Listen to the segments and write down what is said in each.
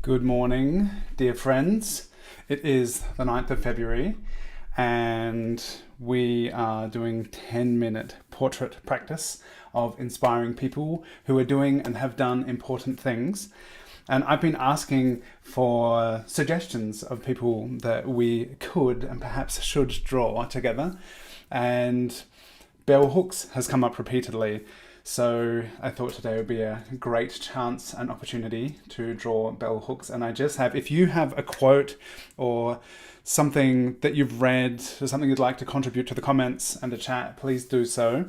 Good morning, dear friends. It is the 9th of February and we are doing 10-minute portrait practice of inspiring people who are doing and have done important things. And I've been asking for suggestions of people that we could and perhaps should draw together. And bell hooks has come up repeatedly. So I thought today would be a great chance and opportunity to draw bell hooks. And I just have, if you have a quote or something that you've read or something you'd like to contribute to the comments and the chat, please do so.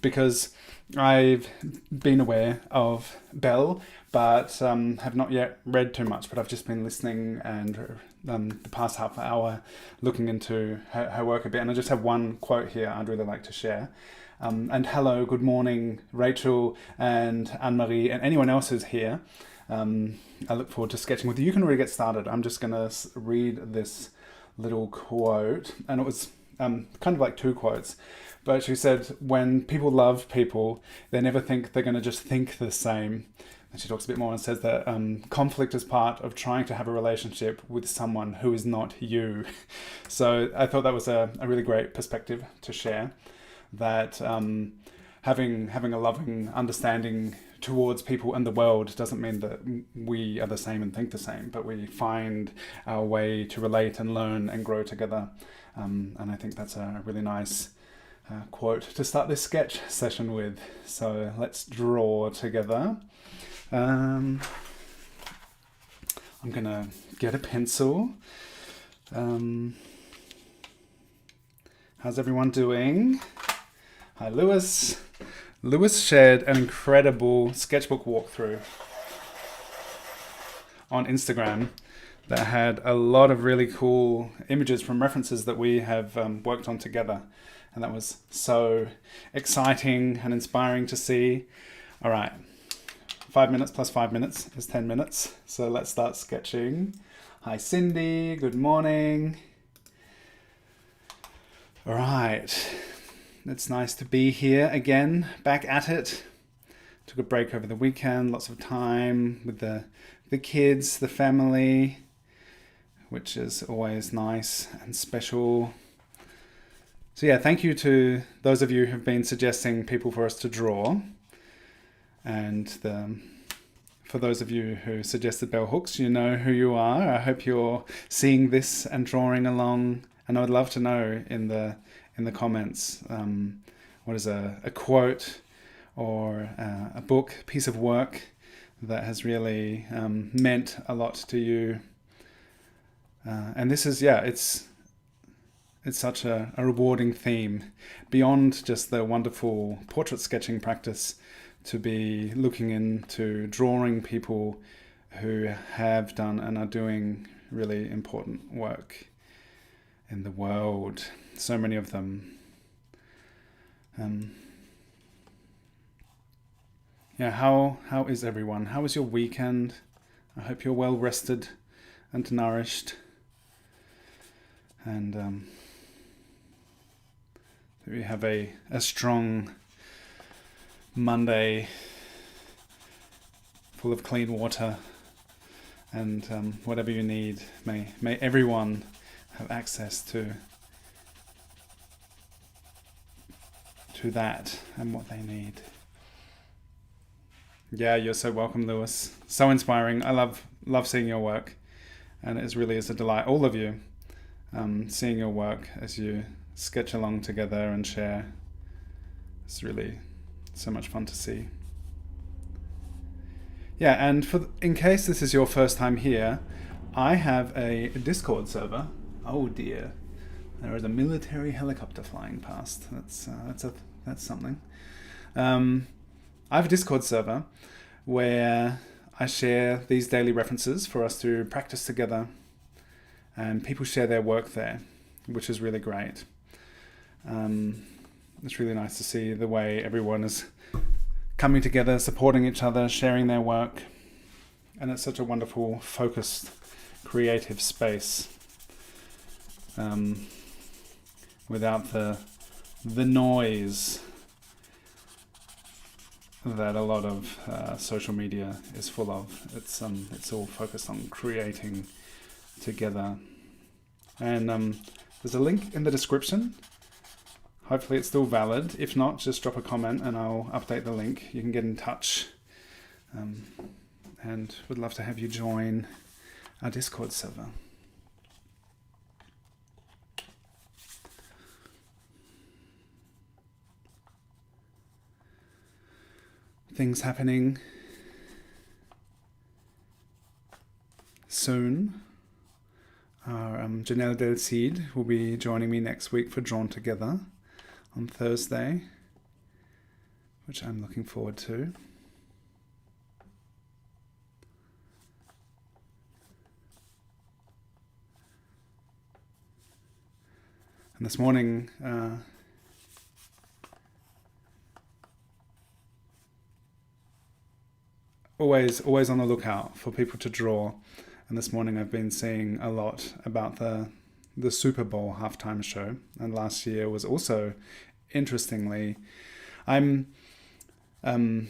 Because I've been aware of Belle, but have not yet read too much. But I've just been listening and the past half hour looking into her work a bit. And I just have one quote here I'd really like to share. And hello, good morning, Rachel and Anne-Marie and anyone else who's here. I look forward to sketching with you. You can really get started. I'm just going to read this little quote. And it was kind of like two quotes. But she said, when people love people, they never think they're going to just think the same. And she talks a bit more and says that conflict is part of trying to have a relationship with someone who is not you. So I thought that was a really great perspective to share. That having a loving understanding towards people and the world doesn't mean that we are the same and think the same, but we find our way to relate and learn and grow together. And I think that's a really nice quote to start this sketch session with. So let's draw together. I'm gonna get a pencil. How's everyone doing? Hi, Lewis. Lewis shared an incredible sketchbook walkthrough on Instagram that had a lot of really cool images from references that we have worked on together. And that was so exciting and inspiring to see. All right, 5 minutes plus 5 minutes is 10 minutes. So let's start sketching. Hi, Cindy. Good morning. All right. It's nice to be here again, back at it. Took a break over the weekend, lots of time with the kids, the family, which is always nice and special. So yeah, thank you to those of you who've been suggesting people for us to draw. And for those of you who suggested bell hooks, you know who you are. I hope you're seeing this and drawing along. And I would love to know in the comments what is a quote or a book, piece of work that has really meant a lot to you. And this is, it's such a rewarding theme beyond just the wonderful portrait sketching practice, to be looking into drawing people who have done and are doing really important work in the world. So many of them. How is everyone? How was your weekend? I hope you're well rested and nourished. And we have a strong Monday full of clean water and whatever you need. May everyone have access to that and what they need. Yeah, you're so welcome, Lewis. So inspiring. I love seeing your work, and it really is a delight, all of you, seeing your work as you sketch along together and share. It's really so much fun to see. Yeah, and in case this is your first time here, I have a Discord server. Oh dear, there is a military helicopter flying past. That's something. I have a Discord server where I share these daily references for us to practice together, and people share their work there, which is really great. It's really nice to see the way everyone is coming together, supporting each other, sharing their work, and it's such a wonderful, focused, creative space. Without the noise that a lot of social media is full of. It's all focused on creating together. And there's a link in the description. Hopefully it's still valid. If not, just drop a comment and I'll update the link. You can get in touch. And would love to have you join our Discord server. Things happening soon. Our Janelle Del Cid will be joining me next week for Drawn Together on Thursday, which I'm looking forward to. And this morning, always on the lookout for people to draw. And this morning I've been seeing a lot about the Super Bowl halftime show. And last year was also, interestingly, Kendrick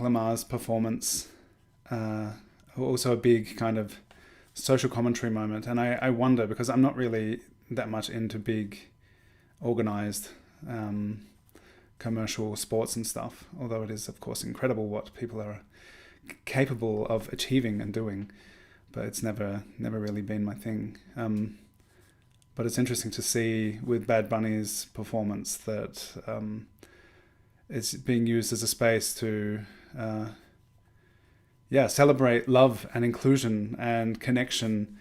Lamar's performance, also a big kind of social commentary moment. And I wonder, because I'm not really that much into big organized commercial sports and stuff, although it is of course incredible what people are capable of achieving and doing, but it's never really been my thing. But it's interesting to see with Bad Bunny's performance that it's being used as a space to celebrate love and inclusion and connection.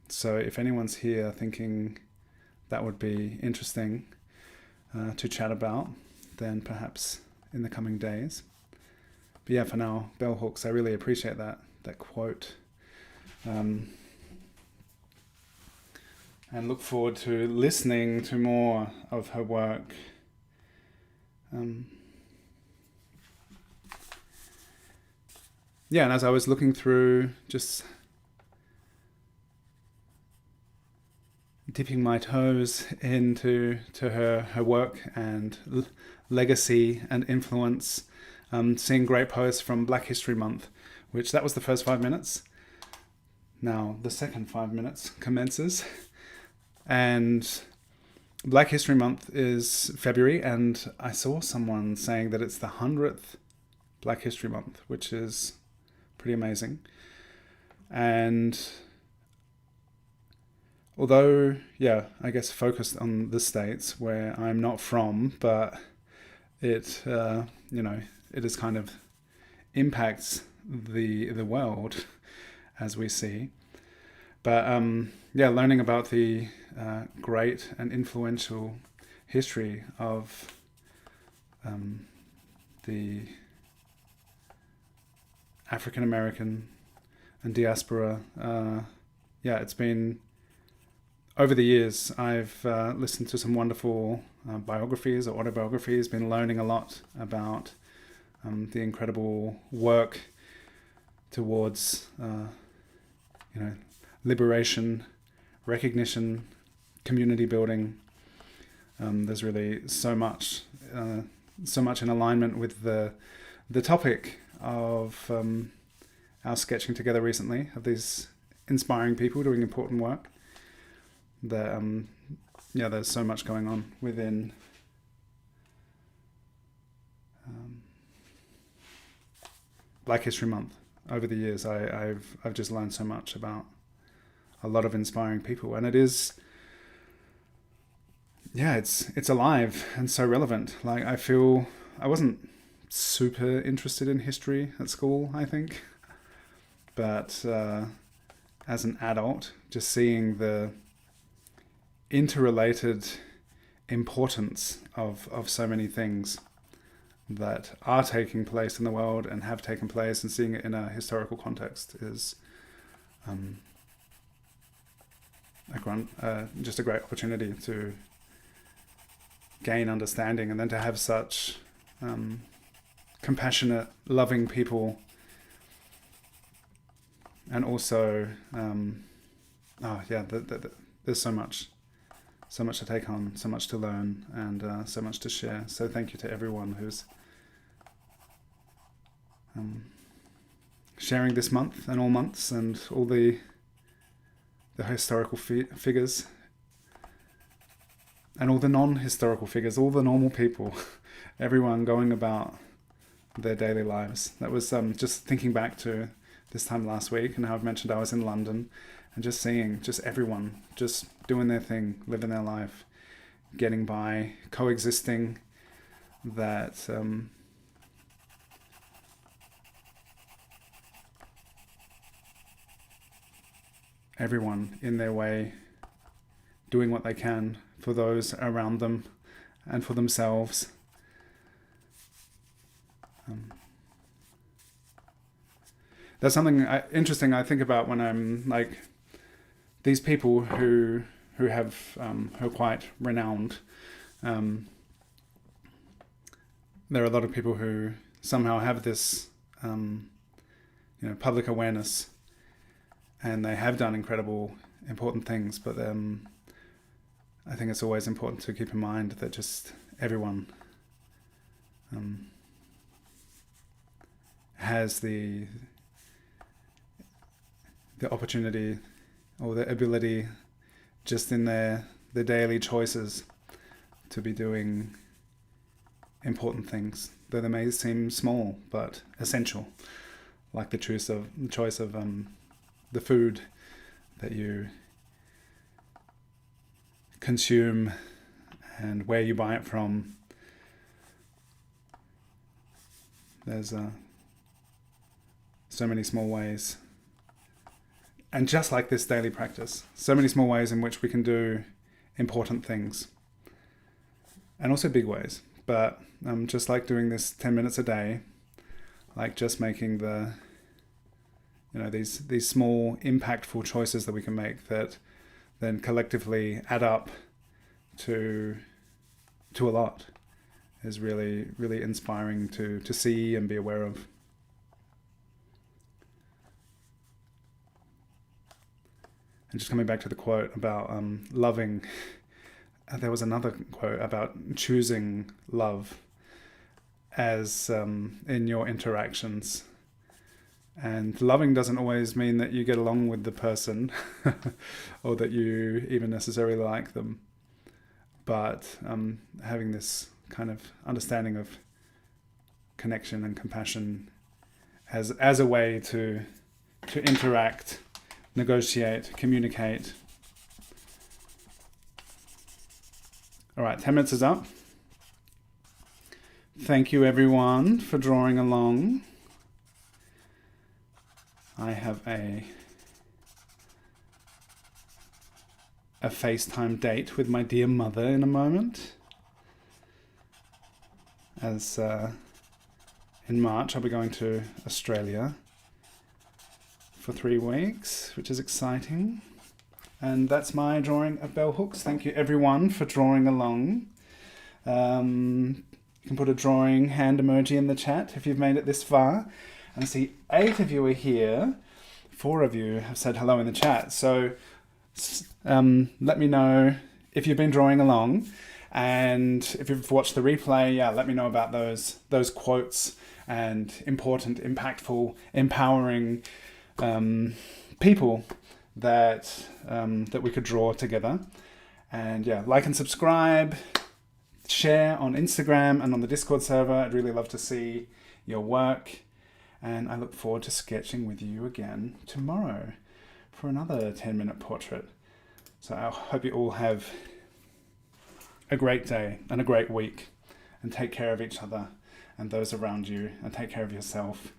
So if anyone's here thinking that would be interesting to chat about, then perhaps in the coming days. But yeah, for now, bell hooks, I really appreciate that quote. And look forward to listening to more of her work. And as I was looking through, just dipping my toes into her work and legacy and influence, seeing great posts from Black History Month, which that was the first 5 minutes. Now the second 5 minutes commences, and Black History Month is February, and I saw someone saying that it's the 100th Black History Month, which is pretty amazing. And although, I guess focused on the States where I'm not from, but it, it is kind of impacts the world as we see. But learning about the great and influential history of the African American and diaspora, it's been, over the years, I've listened to some wonderful biographies or autobiographies, been learning a lot about the incredible work towards, liberation, recognition, community building. There's really so much in alignment with the topic of our sketching together recently, of these inspiring people doing important work. That there's so much going on within Black History Month. Over the years, I've just learned so much about a lot of inspiring people, and it is, it's alive and so relevant. Like, I feel I wasn't super interested in history at school, I think, but as an adult, just seeing the interrelated importance of so many things that are taking place in the world and have taken place, and seeing it in a historical context is just a great opportunity to gain understanding, and then to have such compassionate, loving people, and also there's so much so much to take on, so much to learn, and so much to share. So thank you to everyone who's sharing this month and all months, and all the historical figures and all the non-historical figures, all the normal people, everyone going about their daily lives. That was just thinking back to this time last week, and how I've mentioned I was in London, and just seeing just everyone just doing their thing, living their life, getting by, coexisting, that everyone in their way doing what they can for those around them and for themselves. That's something interesting I think about when I'm like, these people who are quite renowned. There are a lot of people who somehow have this public awareness, and they have done incredible, important things, but I think it's always important to keep in mind that just everyone has the opportunity or the ability, just in their daily choices, to be doing important things, though they may seem small but essential, like the choice of the food that you consume and where you buy it from. There's so many small ways, and just like this daily practice, so many small ways in which we can do important things, and also big ways. But just like doing this 10 minutes a day, like just making these small impactful choices that we can make, that then collectively add up to a lot, is really, really inspiring to see and be aware of. And just coming back to the quote about loving, there was another quote about choosing love as in your interactions. And loving doesn't always mean that you get along with the person or that you even necessarily like them. But having this kind of understanding of connection and compassion as a way to interact, negotiate, communicate. All right, 10 minutes is up. Thank you everyone for drawing along. I have a FaceTime date with my dear mother in a moment. As in March, I'll be going to Australia for 3 weeks, which is exciting. And that's my drawing of bell hooks. Thank you everyone for drawing along. You can put a drawing hand emoji in the chat if you've made it this far. And I see 8 of you are here. 4 of you have said hello in the chat. So let me know if you've been drawing along, and if you've watched the replay, let me know about those quotes and important, impactful, empowering people that we could draw together. And like and subscribe, share on Instagram and on the Discord server. I'd really love to see your work. And I look forward to sketching with you again tomorrow for another 10-minute portrait. So I hope you all have a great day and a great week, and take care of each other and those around you, and take care of yourself.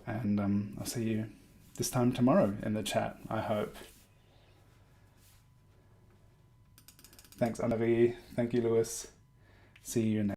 And I'll see you this time tomorrow in the chat, I hope. Thanks, Anna-Marie. Thank you, Lewis. See you next.